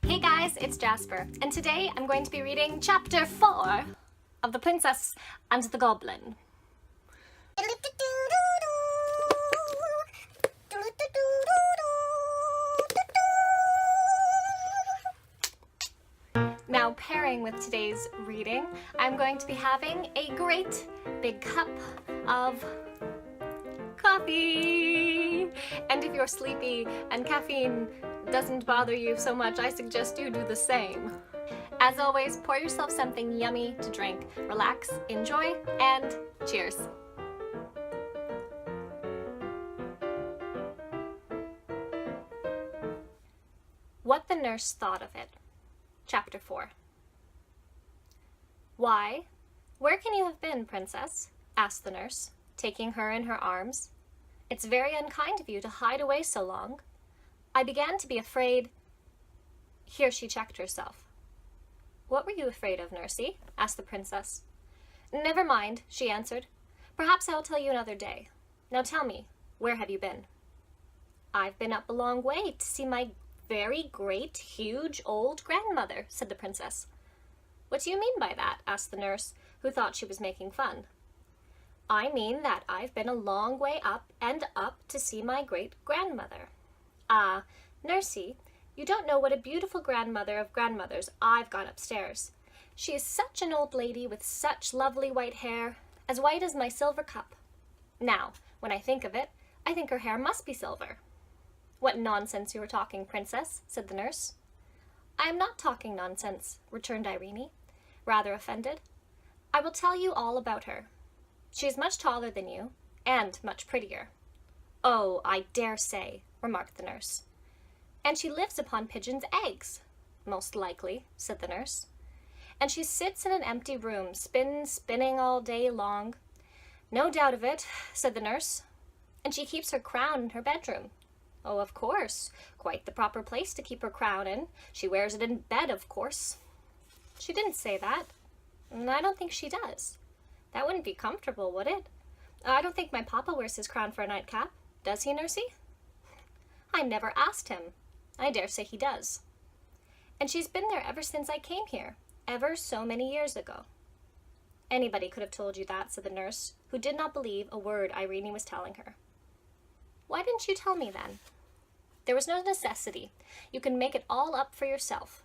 Hey guys, it's Jasper, and today I'm going to be reading Chapter 4 of The Princess and the Goblin. Now, pairing with today's reading, I'm going to be having a great big cup of coffee. And if you're sleepy and caffeine doesn't bother you so much, I suggest you do the same. As always, pour yourself something yummy to drink. Relax, enjoy, and cheers. What the Nurse Thought of It. Chapter 4. "Why, where can you have been, Princess?" asked the nurse, taking her in her arms. "It's very unkind of you to hide away so long. I began to be afraid—" Here she checked herself. "What were you afraid of, Nursey?" asked the princess. "Never mind," she answered. "Perhaps I'll tell you another day. Now tell me, where have you been?" "I've been up a long way to see my very great, huge, old grandmother," said the princess. "What do you mean by that?" asked the nurse, who thought she was making fun. "I mean that I've been a long way up and up to see my great-grandmother." "Ah, Nursey, you don't know what a beautiful grandmother of grandmothers I've got upstairs. She is such an old lady with such lovely white hair, as white as my silver cup. Now, when I think of it, I think her hair must be silver." "What nonsense you are talking, Princess," said the nurse. "I am not talking nonsense," returned Irene, rather offended. "I will tell you all about her. She is much taller than you, and much prettier." "Oh, I dare say," remarked the nurse. "And she lives upon pigeons' eggs." "Most likely," said the nurse. "And she sits in an empty room, spinning all day long." "No doubt of it," said the nurse. "And she keeps her crown in her bedroom." "Oh, of course, quite the proper place to keep her crown in. She wears it in bed, of course." "She didn't say that." "I don't think she does." "That wouldn't be comfortable, would it?" "I don't think my papa wears his crown for a nightcap. Does he, Nursey?" "I never asked him. I dare say he does." "And she's been there ever since I came here, ever so many years ago." "Anybody could have told you that," said the nurse, who did not believe a word Irene was telling her. "Why didn't you tell me then?" "There was no necessity. You can make it all up for yourself."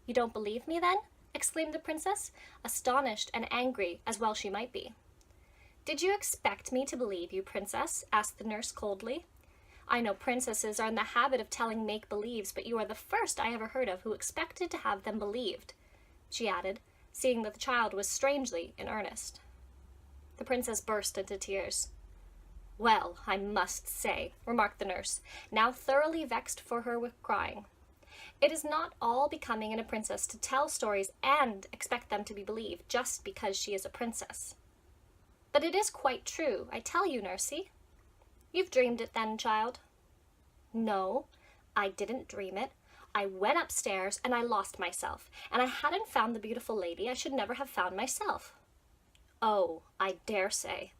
"You don't believe me, then?" exclaimed the princess, astonished and angry, as well she might be. "Did you expect me to believe you, Princess?" asked the nurse coldly. "I know princesses are in the habit of telling make-believes, but you are the first I ever heard of who expected to have them believed," she added, seeing that the child was strangely in earnest. The princess burst into tears. "Well, I must say," remarked the nurse, now thoroughly vexed for her with crying, "it is not all becoming in a princess to tell stories and expect them to be believed just because she is a princess." "But it is quite true, I tell you, Nursey." "You've dreamed it then, child." "No, I didn't dream it. I went upstairs and I lost myself, and I hadn't found the beautiful lady I should never have found myself." "Oh, I dare say."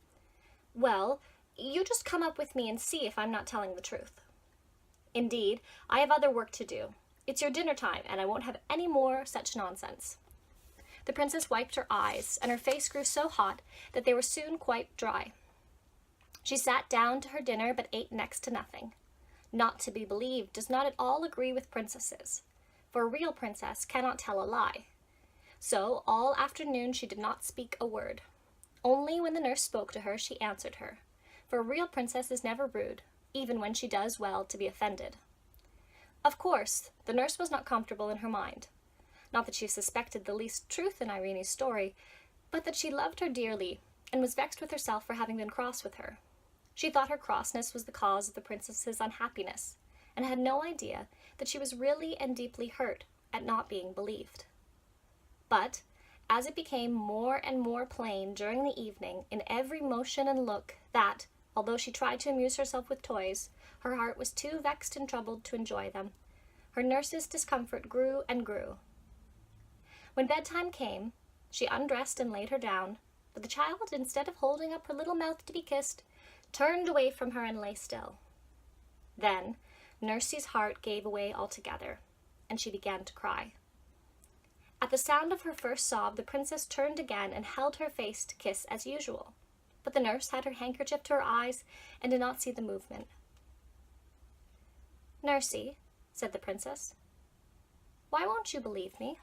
"Well, you just come up with me and see if I'm not telling the truth." "Indeed, I have other work to do. It's your dinner time, and I won't have any more such nonsense." The princess wiped her eyes, and her face grew so hot that they were soon quite dry. She sat down to her dinner, but ate next to nothing. Not to be believed does not at all agree with princesses, for a real princess cannot tell a lie. So all afternoon she did not speak a word. Only when the nurse spoke to her she answered her, for a real princess is never rude, even when she does well to be offended. Of course, the nurse was not comfortable in her mind. Not that she suspected the least truth in Irene's story, but that she loved her dearly, and was vexed with herself for having been cross with her. She thought her crossness was the cause of the princess's unhappiness, and had no idea that she was really and deeply hurt at not being believed. But, as it became more and more plain during the evening in every motion and look that, although she tried to amuse herself with toys, her heart was too vexed and troubled to enjoy them, her nurse's discomfort grew and grew. When bedtime came, she undressed and laid her down, but the child, instead of holding up her little mouth to be kissed, turned away from her and lay still. Then Nursey's heart gave away altogether, and she began to cry. At the sound of her first sob, the princess turned again and held her face to kiss as usual. But the nurse had her handkerchief to her eyes and did not see the movement. "Nursey," said the princess, "why won't you believe me?"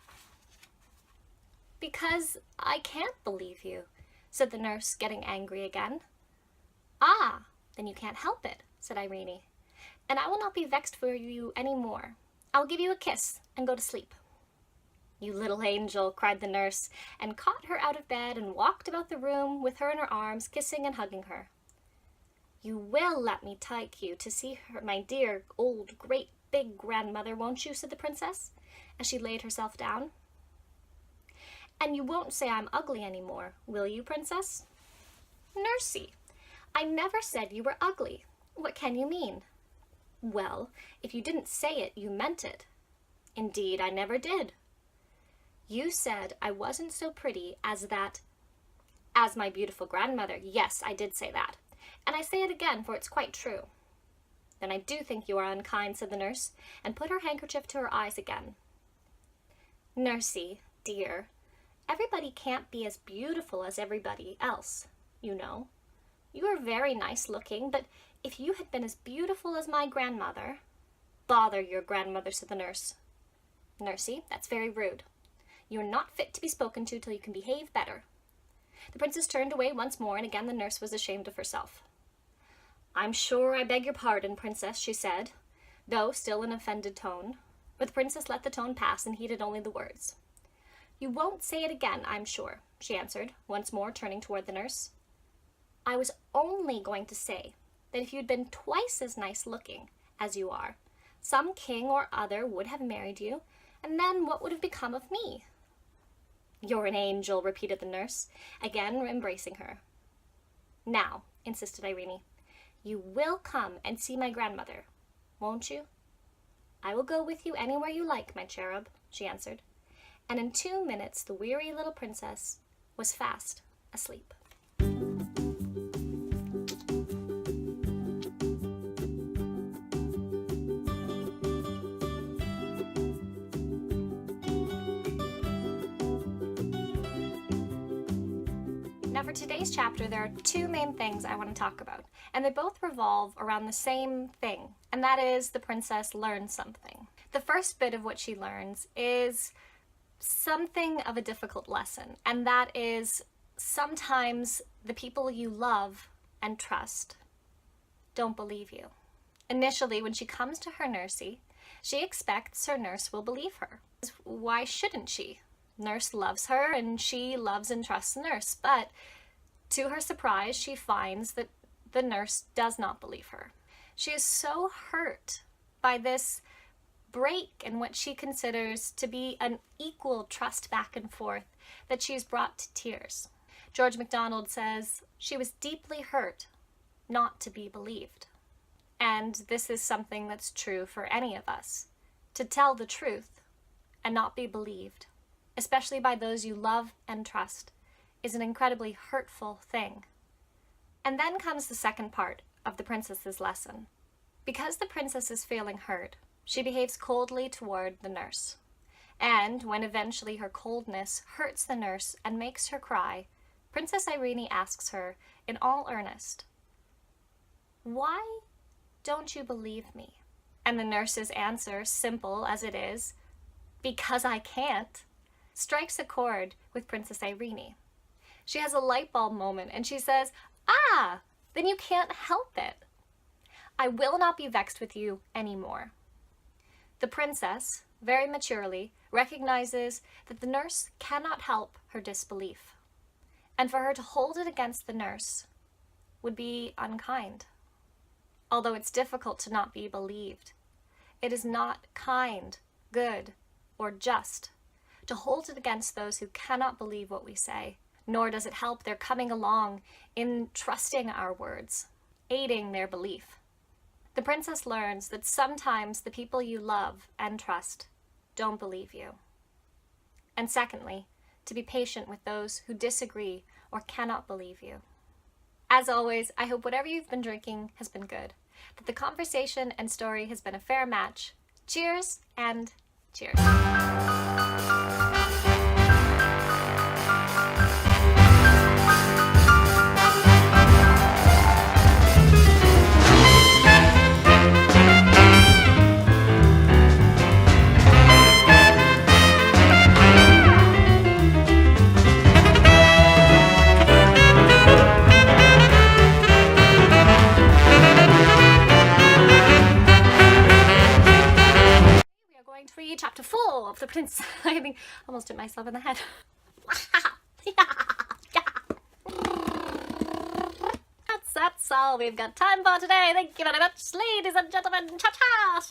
"Because I can't believe you," said the nurse, getting angry again. "Ah, then you can't help it," said Irene, "and I will not be vexed for you any more. I will give you a kiss and go to sleep." "You little angel," cried the nurse, and caught her out of bed and walked about the room with her in her arms, kissing and hugging her. "You will let me take you to see her, my dear old great big grandmother, won't you?" said the princess, as she laid herself down. "And you won't say I'm ugly any more, will you, princess?" "Nursey, I never said you were ugly. What can you mean?" "Well, if you didn't say it, you meant it." "Indeed, I never did." "You said I wasn't so pretty as my beautiful grandmother." "Yes, I did say that. And I say it again, for it's quite true." "Then I do think you are unkind," said the nurse, and put her handkerchief to her eyes again. "Nursey, dear, everybody can't be as beautiful as everybody else, you know. You are very nice looking, but if you had been as beautiful as my grandmother—" "Bother your grandmother," said the nurse. "Nursey, that's very rude. You are not fit to be spoken to till you can behave better." The princess turned away once more, and again the nurse was ashamed of herself. "I'm sure I beg your pardon, princess," she said, though still in an offended tone. But the princess let the tone pass and heeded only the words. "You won't say it again, I'm sure," she answered, once more turning toward the nurse. "I was only going to say that if you'd been twice as nice looking as you are, some king or other would have married you, and then what would have become of me?" "You're an angel," repeated the nurse, again embracing her. "Now," insisted Irene, "you will come and see my grandmother, won't you?" "I will go with you anywhere you like, my cherub," she answered, and in 2 minutes the weary little princess was fast asleep. Now for today's chapter, there are 2 main things I want to talk about, and they both revolve around the same thing, and that is the princess learns something. The first bit of what she learns is something of a difficult lesson, and that is sometimes the people you love and trust don't believe you. Initially, when she comes to her nursey, she expects her nurse will believe her. Why shouldn't she? Nurse loves her and she loves and trusts nurse, but to her surprise, she finds that the nurse does not believe her. She is so hurt by this break in what she considers to be an equal trust back and forth that she is brought to tears. George MacDonald says, "She was deeply hurt not to be believed." And this is something that's true for any of us. To tell the truth and not be believed, especially by those you love and trust, is an incredibly hurtful thing. And then comes the second part of the princess's lesson. Because the princess is feeling hurt, she behaves coldly toward the nurse. And when eventually her coldness hurts the nurse and makes her cry, Princess Irene asks her in all earnest, "Why don't you believe me?" And the nurse's answer, simple as it is, "Because I can't," strikes a chord with Princess Irene. She has a light bulb moment and she says, "Ah, then you can't help it. I will not be vexed with you anymore." The princess, very maturely, recognizes that the nurse cannot help her disbelief, and for her to hold it against the nurse would be unkind. Although it's difficult to not be believed, it is not kind, good, or just to hold it against those who cannot believe what we say, nor does it help their coming along in trusting our words, aiding their belief. The princess learns that sometimes the people you love and trust don't believe you. And secondly, to be patient with those who disagree or cannot believe you. As always, I hope whatever you've been drinking has been good, that the conversation and story has been a fair match. Cheers and Cheers. To read chapter 4 of The Prince. I think I almost hit myself in the head. That's all we've got time for today. Thank you very much, ladies and gentlemen. Cha-cha!